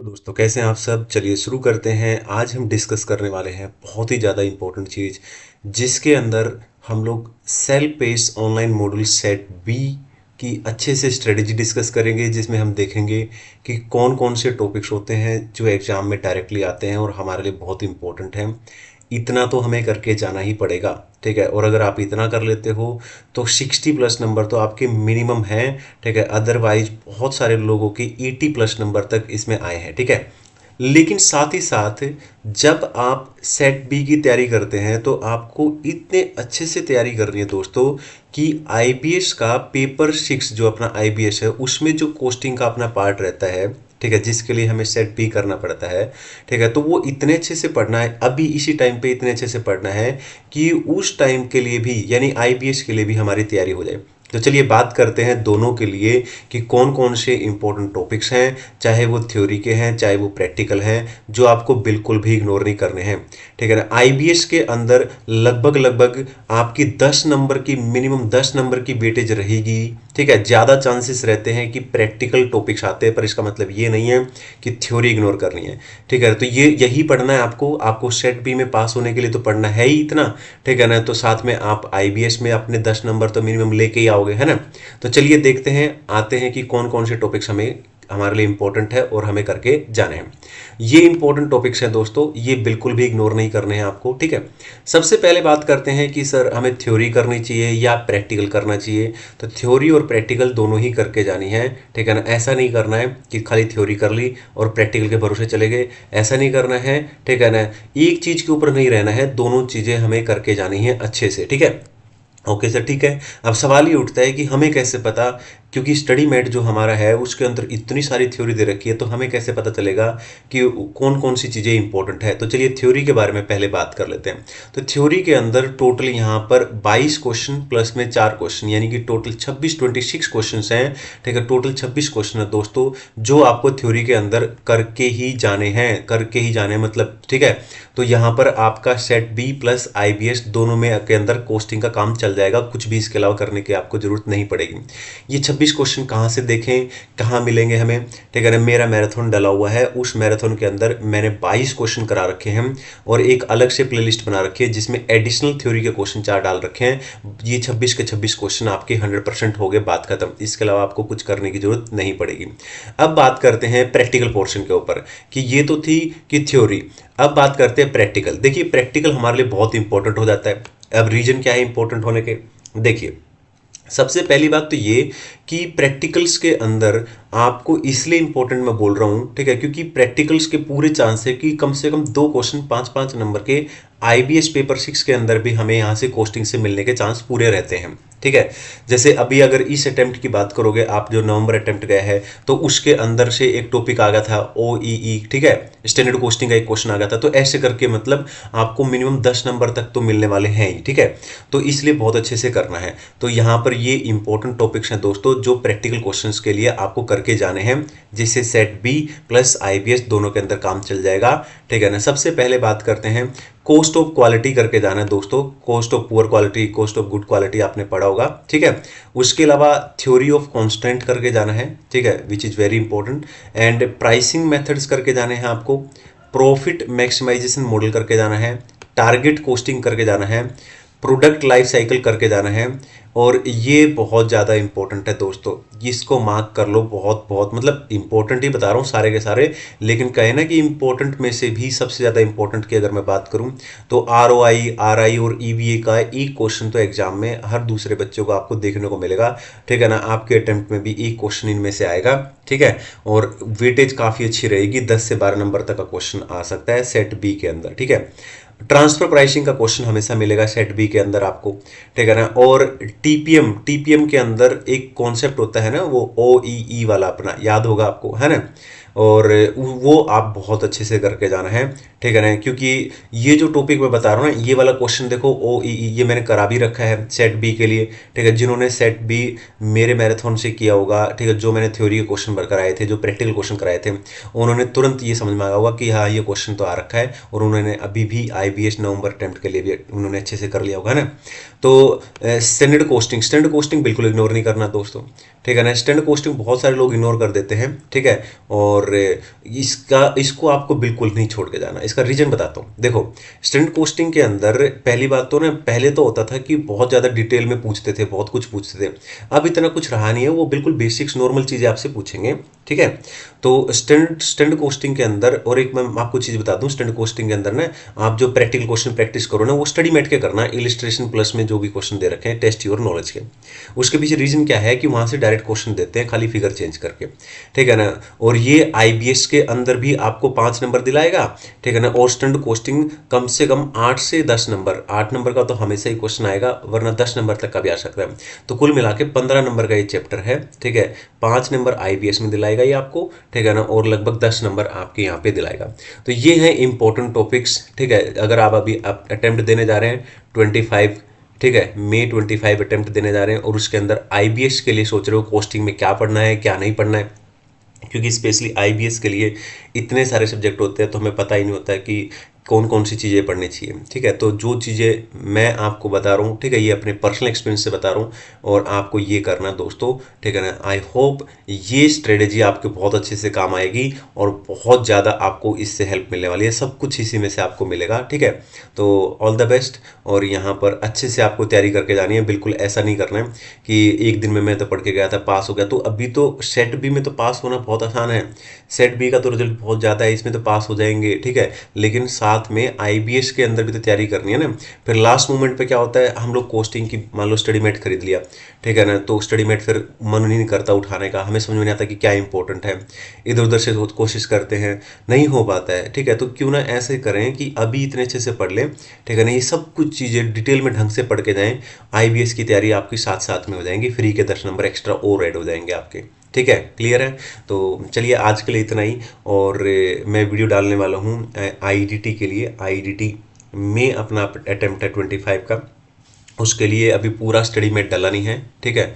दोस्तों कैसे हैं आप सब। चलिए शुरू करते हैं। आज हम डिस्कस करने वाले हैं बहुत ही ज़्यादा इम्पोर्टेंट चीज़, जिसके अंदर हम लोग self paced online module set बी की अच्छे से स्ट्रेटेजी डिस्कस करेंगे, जिसमें हम देखेंगे कि कौन कौन से टॉपिक्स होते हैं जो एग्ज़ाम में डायरेक्टली आते हैं और हमारे लिए बहुत इंपॉर्टेंट हैं। इतना तो हमें करके जाना ही पड़ेगा, ठीक है। और अगर आप इतना कर लेते हो तो 60+ नंबर तो आपके मिनिमम हैं, ठीक है। अदरवाइज बहुत सारे लोगों के 80+ नंबर तक इसमें आए हैं, ठीक है। लेकिन साथ ही साथ जब आप सेट बी की तैयारी करते हैं तो आपको इतने अच्छे से तैयारी करनी है दोस्तों कि आईबीएस का पेपर 6 जो अपना आईबीएस है उसमें जो कोस्टिंग का अपना पार्ट रहता है, ठीक है, जिसके लिए हमें सेट बी करना पड़ता है, ठीक है। तो वो इतने अच्छे से पढ़ना है, अभी इसी टाइम पे इतने अच्छे से पढ़ना है कि उस टाइम के लिए भी यानी आईबीएस के लिए भी हमारी तैयारी हो जाए। तो चलिए बात करते हैं दोनों के लिए कि कौन कौन से इंपॉर्टेंट टॉपिक्स हैं, चाहे वो थ्योरी के हैं चाहे वो प्रैक्टिकल हैं, जो आपको बिल्कुल भी इग्नोर नहीं करने हैं, ठीक है ना। आईबीएस के अंदर लगभग लगभग आपकी 10 नंबर की मिनिमम 10 नंबर की वेटेज रहेगी, ठीक है। ज़्यादा चांसेस रहते हैं कि प्रैक्टिकल टॉपिक्स आते हैं, पर इसका मतलब ये नहीं है कि थ्योरी इग्नोर करनी है, ठीक है। तो ये यही पढ़ना है आपको सेट बी में पास होने के लिए तो पढ़ना है ही इतना, ठीक है ना। तो साथ में आप आईबीएस में अपने 10 नंबर तो मिनिमम लेके ही आओगे, है ना। तो चलिए देखते हैं, आते हैं कि कौन कौन से टॉपिक्स हमारे लिए इंपॉर्टेंट है और हमें करके जाने हैं। ये इंपॉर्टेंट टॉपिक्स हैं दोस्तों, ये बिल्कुल भी इग्नोर नहीं करने हैं आपको, ठीक है। सबसे पहले बात करते हैं कि सर हमें थ्योरी करनी चाहिए या प्रैक्टिकल करना चाहिए। तो थ्योरी और प्रैक्टिकल दोनों ही करके जानी है, ठीक है ना। ऐसा नहीं करना है कि खाली थ्योरी कर ली और प्रैक्टिकल के भरोसे चले गए, ऐसा नहीं करना है, ठीक है ना। एक चीज के ऊपर नहीं रहना है, दोनों चीजें हमें करके जानी है अच्छे से, ठीक है। ओके सर, ठीक है। अब सवाल ये उठता है कि हमें कैसे पता, क्योंकि स्टडी मेट जो हमारा है उसके अंदर इतनी सारी थ्योरी दे रखी है, तो हमें कैसे पता चलेगा कि कौन कौन सी चीज़ें इंपॉर्टेंट है। तो चलिए थ्योरी के बारे में पहले बात कर लेते हैं। तो थ्योरी के अंदर टोटल यहाँ पर 22 क्वेश्चन प्लस में 4 क्वेश्चन, यानी कि टोटल 26 क्वेश्चन हैं, ठीक है। टोटल 26 क्वेश्चन है दोस्तों, जो आपको थ्योरी के अंदर करके ही जाने हैं, करके ही जाने मतलब, ठीक है। तो यहाँ पर आपका सेट बी प्लस आईबीएस दोनों में के अंदर कोस्टिंग का काम चल जाएगा, कुछ भी इसके अलावा करने की आपको जरूरत नहीं पड़ेगी। ये 26 क्वेश्चन कहाँ से देखें, कहाँ मिलेंगे हमें, ठीक है ना। मेरा मैराथन डला हुआ है, उस मैराथन के अंदर मैंने 22 क्वेश्चन करा रखे हैं और एक अलग से प्लेलिस्ट बना रखी है जिसमें एडिशनल थ्योरी के क्वेश्चन 4 डाल रखे हैं। ये 26 के 26 क्वेश्चन आपके 100% हो गए, बात खत्म। इसके अलावा आपको कुछ करने की जरूरत नहीं पड़ेगी। अब बात करते हैं प्रैक्टिकल पोर्शन के ऊपर, कि ये तो थी कि थ्योरी। अब बात करते हैं प्रैक्टिकल। देखिए प्रैक्टिकल हमारे लिए बहुत इंपॉर्टेंट हो जाता है। अब रीजन क्या है इंपॉर्टेंट होने के, देखिए सबसे पहली बात तो ये कि प्रैक्टिकल्स के अंदर आपको इसलिए इंपॉर्टेंट मैं बोल रहा हूँ, ठीक है, क्योंकि प्रैक्टिकल्स के पूरे चांस है कि कम से कम 2 क्वेश्चन 5-5 नंबर के आईबीएस पेपर 6 के अंदर भी हमें यहाँ से कोस्टिंग से मिलने के चांस पूरे रहते हैं, ठीक है। जैसे अभी अगर इस अटेम्प्ट की बात करोगे, आप जो नवंबर अटेम्प्ट गया है तो उसके अंदर से एक टॉपिक आ गया था ओईई, ठीक है, स्टैंडर्ड कोस्टिंग का एक क्वेश्चन आ गया था। तो ऐसे करके मतलब आपको मिनिमम 10 नंबर तक तो मिलने वाले हैं ही, ठीक है। तो इसलिए बहुत अच्छे से करना है। तो यहाँ पर ये इंपॉर्टेंट टॉपिक्स हैं दोस्तों, जो प्रैक्टिकल क्वेश्चंस के लिए आपको करके जाने हैं, जिससे सेट बी प्लस आईबीएस दोनों के अंदर काम चल जाएगा, ठीक है ना। सबसे पहले बात करते हैं कॉस्ट ऑफ क्वालिटी करके जाना है दोस्तों। Cost of poor quality, cost of good quality आपने पढ़ा होगा, ठीक है। उसके अलावा थ्योरी ऑफ कांस्टेंट करके जाना है, ठीक है, which is very important. And pricing methods करके जाने हैं आपको। प्रॉफिट मैक्सिमाइजेशन मॉडल करके जाना है। टारगेट कॉस्टिंग करके जाना है। प्रोडक्ट लाइफ साइकिल करके जाना है। और ये बहुत ज़्यादा इंपॉर्टेंट है दोस्तों, इसको मार्क कर लो। बहुत बहुत मतलब इंपॉर्टेंट ही बता रहा हूँ सारे के सारे, लेकिन कहे ना कि इंपॉर्टेंट में से भी सबसे ज़्यादा इंपॉर्टेंट की अगर मैं बात करूँ तो आरओआई, आरआई और ईवीए का एक क्वेश्चन तो एग्जाम में हर दूसरे बच्चों को आपको देखने को मिलेगा, ठीक है ना। आपके अटेम्प्ट में भी एक क्वेश्चन इनमें से आएगा, ठीक है। और वेटेज काफ़ी अच्छी रहेगी, 10 से 12 नंबर तक का क्वेश्चन आ सकता है सेट बी के अंदर, ठीक है। ट्रांसफर प्राइसिंग का क्वेश्चन हमेशा मिलेगा सेट बी के अंदर आपको, ठीक है ना। और टीपीएम, टीपीएम के अंदर एक कॉन्सेप्ट होता है ना, वो ओईई वाला अपना याद होगा आपको, है ना। और वो आप बहुत अच्छे से करके जाना है, ठीक है ना, क्योंकि ये जो टॉपिक मैं बता रहा हूँ ना, ये वाला क्वेश्चन देखो ओईई, ये मैंने करा भी रखा है सेट बी के लिए, ठीक है। जिन्होंने सेट बी मेरे मैराथन से किया होगा, ठीक है, जो मैंने थ्योरी के क्वेश्चन भर कराए थे, जो प्रैक्टिकल क्वेश्चन कराए थे, उन्होंने तुरंत ये समझ में आया होगा कि हाँ ये क्वेश्चन तो आ रखा है, और उन्होंने अभी भी आईबीएस नवंबर अटेम्प्ट के लिए भी उन्होंने अच्छे से कर लिया होगा ना। तो स्टैंडर्ड कोस्टिंग, स्टैंडर्ड कोस्टिंग बिल्कुल इग्नोर नहीं करना दोस्तों, ठीक है ना। स्टैंडर्ड कोस्टिंग बहुत सारे लोग इग्नोर कर देते हैं, ठीक है। और इसको आपको बिल्कुल नहीं छोड़ के जाना। इसका रीजन बताता हूँ। देखो, स्टैंडर्ड कोस्टिंग के अंदर पहली बात तो ना, पहले तो होता था कि बहुत ज़्यादा डिटेल में पूछते थे, बहुत कुछ पूछते थे। अब इतना कुछ रहा नहीं है, वो बिल्कुल बेसिक्स नॉर्मल चीज़ें आपसे पूछेंगे, ठीक है। तो स्टैंडर्ड कोस्टिंग के अंदर, और एक मैं आपको चीज़ बता दूं, स्टैंडर्ड कोस्टिंग के अंदर ना आप जो प्रैक्टिकल क्वेश्चन प्रैक्टिस करो ना, वो स्टडी मेट के करना, इलिस्ट्रेशन प्लस में जो भी क्वेश्चन दे रखे हैं, टेस्ट योर नॉलेज के। उसके पीछे रीजन क्या है कि वहां से डायरेक्ट क्वेश्चन देते हैं, खाली फिगर चेंज करके, ठीक है ना। और ये आईबीएस के अंदर भी आपको 5 नंबर दिलाएगा, ठीक है ना। और स्टैंडर्ड कोस्टिंग कम से कम 8 से 10 नंबर, 8 नंबर का तो हमेशा ही क्वेश्चन आएगा, वरना 10 नंबर तक का भी आ सकता है। तो कुल मिला के 15 नंबर का ये चैप्टर है, ठीक है। 5 नंबर आईबीएस में दिलाएगा ये आपको, ठीक है ना, और लगभग 10 नंबर आपके यहाँ पे दिलाएगा। तो ये है इंपॉर्टेंट टॉपिक्स, ठीक है। अगर आप अभी अटेम्प्ट देने जा रहे हैं 25, ठीक है, मई 25 अटेम्प्ट देने जा रहे हैं, और उसके अंदर आईबीएस के लिए सोच रहे हो कोस्टिंग में क्या पढ़ना है क्या नहीं पढ़ना है, क्योंकि स्पेशली आईबीएस के लिए इतने सारे सब्जेक्ट होते हैं, तो हमें पता ही नहीं होता है कि कौन कौन सी चीज़ें पढ़नी चाहिए, ठीक है। तो जो चीज़ें मैं आपको बता रहा हूँ, ठीक है, ये अपने पर्सनल एक्सपीरियंस से बता रहा हूँ, और आपको ये करना दोस्तों, ठीक है ना। आई होप ये स्ट्रेटेजी आपके बहुत अच्छे से काम आएगी, और बहुत ज़्यादा आपको इससे हेल्प मिलने वाली है, सब कुछ इसी में से आपको मिलेगा, ठीक है। तो ऑल द बेस्ट, और यहाँ पर अच्छे से आपको तैयारी करके जानी है। बिल्कुल ऐसा नहीं करना है कि एक दिन में मैं तो पढ़ के गया था पास हो गया। तो अभी तो सेट बी में तो पास होना बहुत आसान है, सेट बी का तो रिजल्ट बहुत ज़्यादा है, इसमें तो पास हो जाएंगे, ठीक है। लेकिन साथ में आईबीएस के अंदर भी तो तैयारी करनी है ना। फिर लास्ट मोमेंट पे क्या होता है, हम लोग कोस्टिंग की मान लो स्टडी मेट खरीद लिया, ठीक है ना, तो स्टडी मेट फिर मन नहीं करता उठाने का, हमें समझ में नहीं आता कि क्या इंपॉर्टेंट है, इधर उधर से कोशिश करते हैं, नहीं हो पाता है, ठीक है। तो क्यों ना ऐसे करें कि अभी इतने अच्छे से पढ़ लें, ठीक है ना, ये सब कुछ चीज़ें डिटेल में ढंग से पढ़ के जाएं। आईबीएस की तैयारी आपकी साथ साथ में हो जाएंगी, फ्री के 10 नंबर एक्स्ट्रा और ऐड हो जाएंगे आपके, ठीक है। क्लियर है। तो चलिए आज के लिए इतना ही, और मैं वीडियो डालने वाला हूँ आईडीटी के लिए। आईडीटी में अपना अटेम्प्ट है 25 का, उसके लिए अभी पूरा स्टडी मेट डाला नहीं है, ठीक है।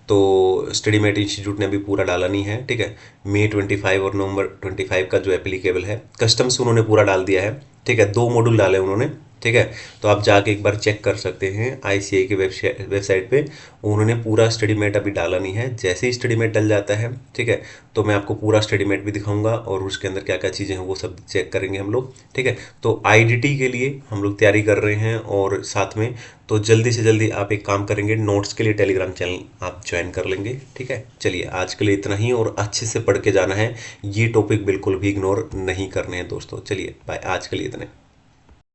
तो स्टडी मेट इंस्टीट्यूट ने अभी पूरा डाला नहीं है, ठीक है। मई 25 और नवंबर 25 का जो एप्लीकेबल है, कस्टम्स उन्होंने पूरा डाल दिया है, ठीक है। 2 मॉड्यूल डाले उन्होंने, ठीक है। तो आप जाके एक बार चेक कर सकते हैं आईसीएआई के वेबसाइट पे, उन्होंने पूरा स्टडी मेट अभी डाला नहीं है। जैसे ही स्टडी मेट डल जाता है, ठीक है, तो मैं आपको पूरा स्टडी मेट भी दिखाऊंगा, और उसके अंदर क्या क्या चीज़ें हैं वो सब चेक करेंगे हम लोग, ठीक है। तो आईडीटी के लिए हम लोग तैयारी कर रहे हैं, और साथ में तो जल्दी से जल्दी आप एक काम करेंगे, नोट्स के लिए टेलीग्राम चैनल आप ज्वाइन कर लेंगे, ठीक है। चलिए आज के लिए इतना ही, और अच्छे से पढ़ के जाना है, ये टॉपिक बिल्कुल भी इग्नोर नहीं करने हैं दोस्तों। चलिए बाय, आज के लिए इतने।